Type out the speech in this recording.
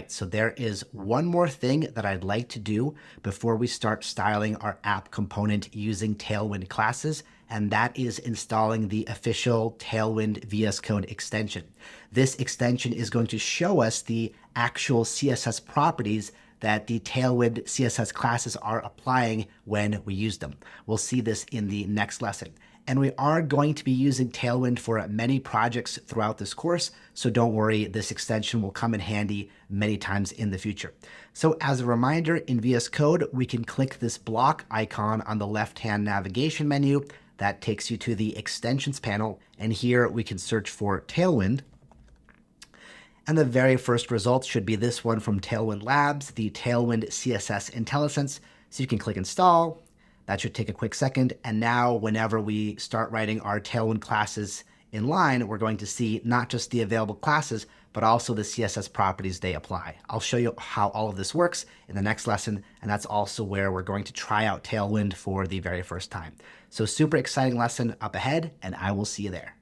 right, so there is one more thing that I'd like to do before we start styling our app component using Tailwind classes, and that is installing the official Tailwind VSCode extension. This extension is going to show us the actual CSS properties that the Tailwind CSS classes are applying when we use them. We'll see this in the next lesson. And we are going to be using Tailwind for many projects throughout this course, so don't worry, this extension will come in handy many times in the future. So as a reminder, in VS Code, we can click this block icon on the left-hand navigation menu. That takes you to the extensions panel, and here we can search for Tailwind. And the very first result should be this one from Tailwind Labs, the Tailwind CSS Intellisense. So you can click install. That should take a quick second. And now whenever we start writing our Tailwind classes in line, we're going to see not just the available classes, but also the CSS properties they apply. I'll show you how all of this works in the next lesson. And that's also where we're going to try out Tailwind for the very first time. So super exciting lesson up ahead, and I will see you there.